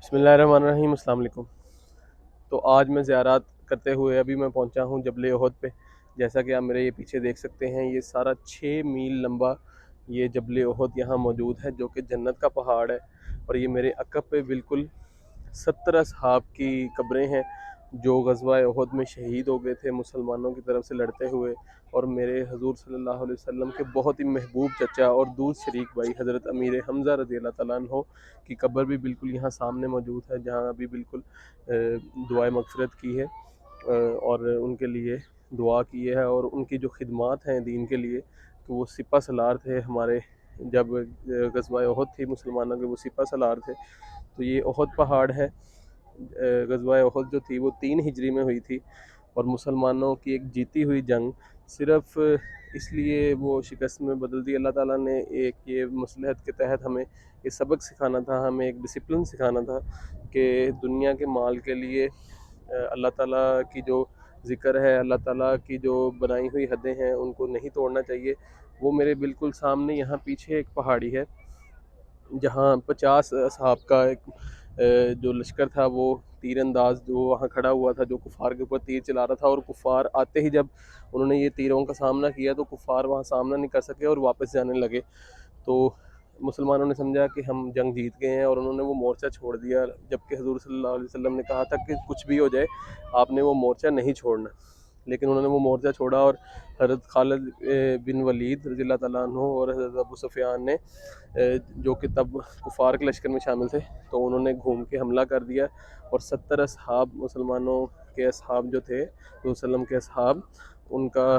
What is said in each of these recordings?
बिस्मिल्लाहिर्रहमानिर्रहीम। अस्सलाम वालेकुम। तो आज मैं ज़ियारत करते हुए अभी मैं पहुंचा हूं जबल उहद पे। जैसा कि आप मेरे ये पीछे देख सकते हैं, ये सारा 6 मील लंबा ये जबल उहद यहाँ मौजूद है, जो कि जन्नत का पहाड़ है। और ये मेरे अक़ब पे बिल्कुल 70 असहाब की कब्रें हैं जो ग़ज़वा उहद में शहीद हो गए थे मुसलमानों की तरफ से लड़ते हुए। और मेरे हजूर सल्लल्लाहु अलैहि वसल्लम के बहुत ही महबूब चचा और दूध शरीक भाई हज़रत अमीर हमज़ा रज़ी अल्लाह तआला अन्हो की कब्र भी बिल्कुल यहाँ सामने मौजूद है, जहाँ अभी बिल्कुल दुआए मग़फ़िरत की है और उनके लिए दुआ की है। और उनकी जो खिदमात हैं दीन के लिए, तो वो सिपा सलार थे हमारे। जब ग़ज़वा उहद थी मुसलमानों के, वो सिपा सलार थे। तो ये उहद पहाड़ है। ग़ज़वा उहद जो थी वो 3 हिजरी में हुई थी, और मुसलमानों की एक जीती हुई जंग सिर्फ़ इसलिए वो शिकस्त में बदल दी। अल्लाह ताला ने एक ये मसलहत के तहत हमें ये सबक सिखाना था, हमें एक डिसिप्लिन सिखाना था कि दुनिया के माल के लिए अल्लाह ताला की जो ज़िक्र है, अल्लाह ताला की जो बनाई हुई हदें हैं, उनको नहीं तोड़ना चाहिए। वो मेरे बिल्कुल सामने यहाँ पीछे एक पहाड़ी है, जहाँ 50 असहाब का एक जो लश्कर था, वो तीर अंदाज जो वहाँ खड़ा हुआ था, जो कुफ़ार के ऊपर तीर चला रहा था। और कुफ़ार आते ही जब उन्होंने ये तीरों का सामना किया, तो कुफ़ार वहाँ सामना नहीं कर सके और वापस जाने लगे। तो मुसलमानों ने समझा कि हम जंग जीत गए हैं, और उन्होंने वो मोर्चा छोड़ दिया। जबकि हुज़ूर सल्लल्लाहु अलैहि वसल्लम ने कहा था कि कुछ भी हो जाए, आपने वो मोर्चा नहीं छोड़ना। लेकिन उन्होंने वो मोर्चा छोड़ा, और हज़रत खालिद बिन वलीद रज़ियल्लाहु तआला अन्हु और हज़रत अबू सुफ़ियान ने, जो कि तब कुफ़ार के लश्कर में शामिल थे, तो उन्होंने घूम के हमला कर दिया। और 70 असहाब, मुसलमानों के असहाब जो थे, रसूल वसल्लम के असहाब, उनका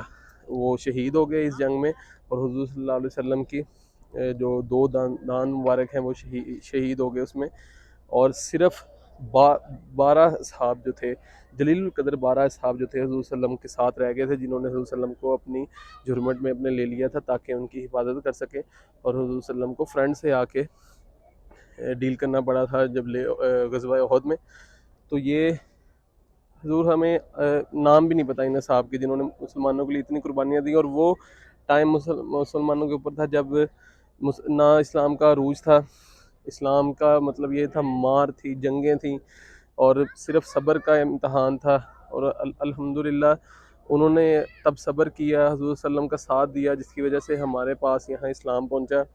वो शहीद हो गए इस जंग में। और हुज़ूर सल्लल्लाहु अलैहि वसल्लम की जो 2 दान मुबारक हैं, वो शहीद हो गए उसमें। और सिर्फ 12 असहाब जो थे, जलीलुल कदर 12 असहाब जो थे, हुज़ूर सल्लम के साथ रह गए थे, जिन्होंने हुज़ूर सल्लम को अपनी झुरमट में अपने ले लिया था ताकि उनकी हिफाजत कर सकें। और हुज़ूर सल्लम को फ्रंट से आके डील करना पड़ा था जब ग़ज़वा उहद में। तो ये हुज़ूर हमें नाम भी नहीं पता इन असहाब के, जिन्होंने मुसलमानों के लिए इतनी कुर्बानियाँ दी। और वो टाइम मुसलमानों के ऊपर था जब ना इस्लाम का अरूज था। इस्लाम का मतलब ये था, मार थी, जंगें थी, और सिर्फ सब्र का इम्तहान था। और अल्हम्दुलिल्लाह उन्होंने तब सब्र किया, हुज़ूर सल्लम का साथ दिया, जिसकी वजह से हमारे पास यहाँ इस्लाम पहुँचा।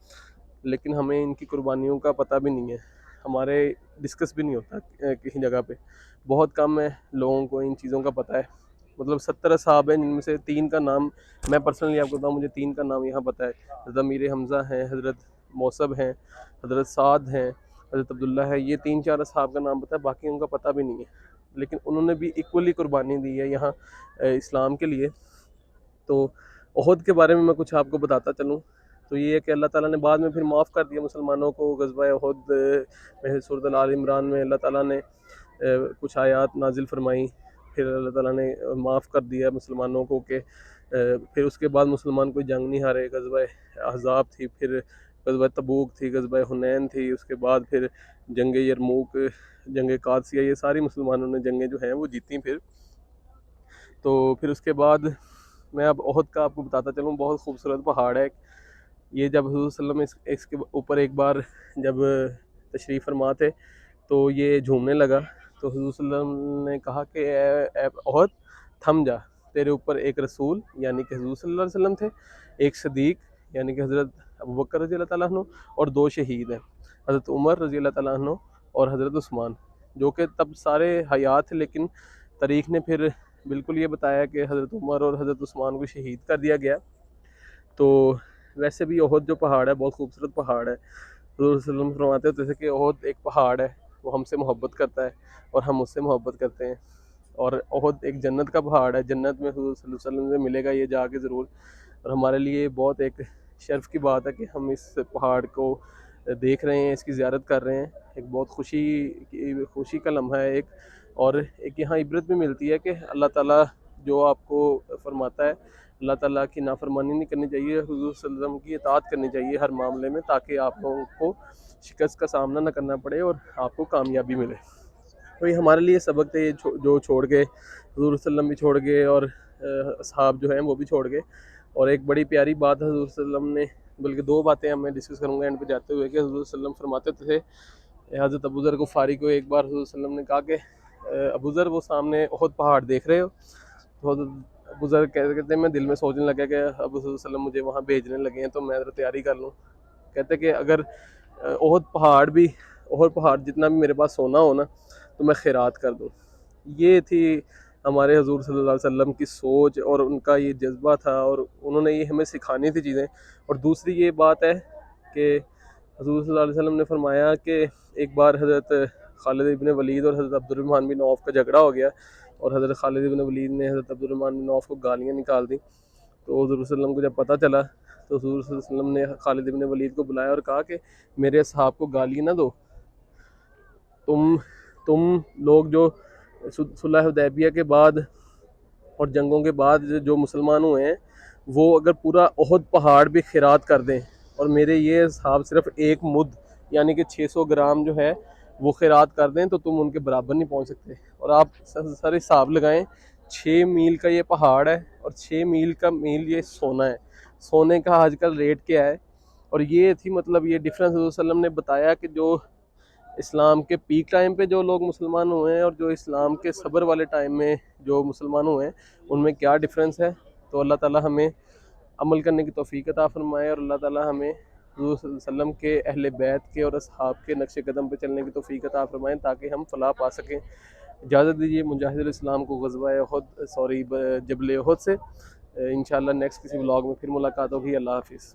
लेकिन हमें इनकी कुर्बानियों का पता भी नहीं है, हमारे डिस्कस भी नहीं होता किसी जगह पे। बहुत कम है लोगों को इन चीज़ों का पता है। मतलब 70 साहब हैं, जिनमें से 3 का नाम मैं पर्सनली आपको बताऊँ, मुझे 3 का नाम यहाँ पता है। हज़रत अमीर हमज़ा हैं, हज़रत मौसब हैं, हज़रत साद हैं, हज़रत अब्दुल्ला है। ये 3-4 साहब का नाम पता है, बाकी उनका पता भी नहीं है। लेकिन उन्होंने भी इक्वली कुर्बानी दी है यहाँ इस्लाम के लिए। तो उहद के बारे में मैं कुछ आपको बताता चलूँ, तो ये है कि अल्लाह ताला ने बाद में फिर माफ़ कर दिया मुसलमानों को। ग़ज़वा उहद में सूरत आल इमरान में अल्लाह ताला ने कुछ आयात नाजिल फरमाई। फिर अल्लाह ताला ने माफ़ कर दिया मुसलमानों को कि फिर उसके बाद मुसलमान कोई जंग नहीं हारे। ग़ज़वा अहज़ाब थी, फिर ग़ज़वा तबूक थी, ग़ज़वा हुनैन थी, उसके बाद फिर जंग यरमूक, जंग कादसिया, ये सारी मुसलमानों ने जंगें जो हैं वो जीती फिर। तो फिर उसके बाद मैं अब उहद का आपको बताता चलूँ। बहुत खूबसूरत पहाड़ है ये। जब हुज़ूर सल्लल्लाहु अलैहि वसल्लम इसके ऊपर एक बार जब तशरीफ़ फरमा थे, तो ये झूमने लगा। तो हुज़ूर सल्लल्लाहु अलैहि वसल्लम ने कहा कि ए उहद, थम जा, तेरे ऊपर एक रसूल यानी कि हुज़ूर सल्लल्लाहु अलैहि वसल्लम थे, एक सदीक यानी कि हज़रत अबू बकर रज़ी अल्लाह तआला अन्हु, और 2 शहीद हैं, हज़रत उमर रज़ी अल्लाह तआला अन्हु और हज़रत उस्मान, जो कि तब सारे हयात थे। लेकिन तारीख़ ने फिर बिल्कुल ये बताया कि हज़रत उमर और हज़रत उस्मान को शहीद कर दिया गया। तो वैसे भी उहद जो पहाड़ है, बहुत खूबसूरत पहाड़ है। हुज़ूर सल्लल्लाहु अलैहि वसल्लम फरमाते होते थे कि उहद एक पहाड़ है, वो हमसे मोहब्बत करता है और हम उससे मोहब्बत करते हैं। और उहद एक जन्नत का पहाड़ है, जन्नत में हुज़ूर सल्लल्लाहु अलैहि वसल्लम से मिलेगा ये जाके ज़रूर। और हमारे लिए बहुत एक शर्फ़ की बात है कि हम इस पहाड़ को देख रहे हैं, इसकी ज़ियारत कर रहे हैं। एक बहुत खुशी का लम्हा है एक। और एक यहाँ इबरत भी मिलती है कि अल्लाह ताला जो आपको फरमाता है, अल्लाह ताला की नाफरमानी नहीं करनी चाहिए, हुज़ूर सल्लल्लाहु अलैहि वसल्लम की इताअत करनी चाहिए हर मामले में, ताकि आप लोगों को शिकस्त का सामना ना करना पड़े और आपको कामयाबी मिले। तो ये हमारे लिए सबक थे, ये जो छोड़ गए, हुज़ूर सल्लम भी छोड़ गए, और असहाब जो हैं वो भी छोड़ गए। और एक बड़ी प्यारी बात हुज़ूर सल्लम ने, बल्कि 2 बातें मैं डिस्कस करूँगा एंड पे जाते हुए, कि हुज़ूर सल्लम फरमाते थे حضرت ابو ذر غفاری کو ایک بار حضور صلی اللہ علیہ وسلم نے کہا کہ ابو ذر وہ سامنے احد پہاڑ دیکھ رہے ہو؟ تو حضرت ابو ذر کہتے ہیں میں دل میں سوچنے لگا کہ ابو صلی اللہ علیہ وسلم مجھے وہاں بھیجنے لگے ہیں تو میں ذرا تیاری کر لوں. کہتے کہ اگر احد پہاڑ جتنا بھی میرے پاس سونا ہو نا تو میں خیرات کر دوں. یہ تھی ہمارے حضور صلی اللہ علیہ وسلم کی سوچ اور ان کا یہ جذبہ تھا، اور انہوں نے یہ ہمیں سکھانی تھی چیزیں. اور دوسری یہ بات ہے کہ حضور صلی اللہ علیہ وسلم نے فرمایا کہ ایک بار حضرت خالد ابن ولید اور حضرت عبد الرحمن بن عوف کا جھگڑا ہو گیا، اور حضرت خالد ابن ولید نے حضرت عبد الرحمن بن عوف کو گالیاں نکال دیں. تو حضور صلی اللہ علیہ وسلم کو جب پتہ چلا تو حضور صلی اللہ علیہ وسلم نے خالد ابن ولید کو بلایا اور کہا کہ میرے اصحاب کو گالی نہ دو. تم لوگ جو صلح حدیبیہ کے بعد اور جنگوں کے بعد جو مسلمان ہوئے ہیں وہ اگر پورا احد پہاڑ بھی خیرات کر دیں اور میرے یہ اصحاب صرف ایک مد یعنی کہ 600 گرام جو ہے وہ خیرات کر دیں تو تم ان کے برابر نہیں پہنچ سکتے. اور آپ سر حساب لگائیں 6 میل کا یہ پہاڑ ہے اور 6 میل کا میل یہ سونا ہے. سونے کا آج کل ریٹ کیا ہے؟ اور یہ تھی مطلب یہ ڈفرینس حضور صلی اللہ علیہ وسلم نے بتایا کہ جو اسلام کے پیک ٹائم پہ جو لوگ مسلمان ہوئے ہیں اور جو اسلام کے صبر والے ٹائم میں جو مسلمان ہوئے ہیں ان میں کیا ڈفرینس ہے. تو اللہ تعالیٰ ہمیں عمل کرنے کی توفیق عطا فرمائے، اور اللہ تعالیٰ ہمیں حضور صلی اللہ علیہ وسلم کے اہل بیت کے اور اصحاب کے نقش قدم پہ چلنے کی توفیق عطا فرمائیں تاکہ ہم فلاح پا سکیں. اجازت دیجیے مجاہد الاسلام کو غزوہ احد جبل احد سے. انشاءاللہ نیکسٹ کسی ولاگ میں پھر ملاقات ہوگی. اللہ حافظ.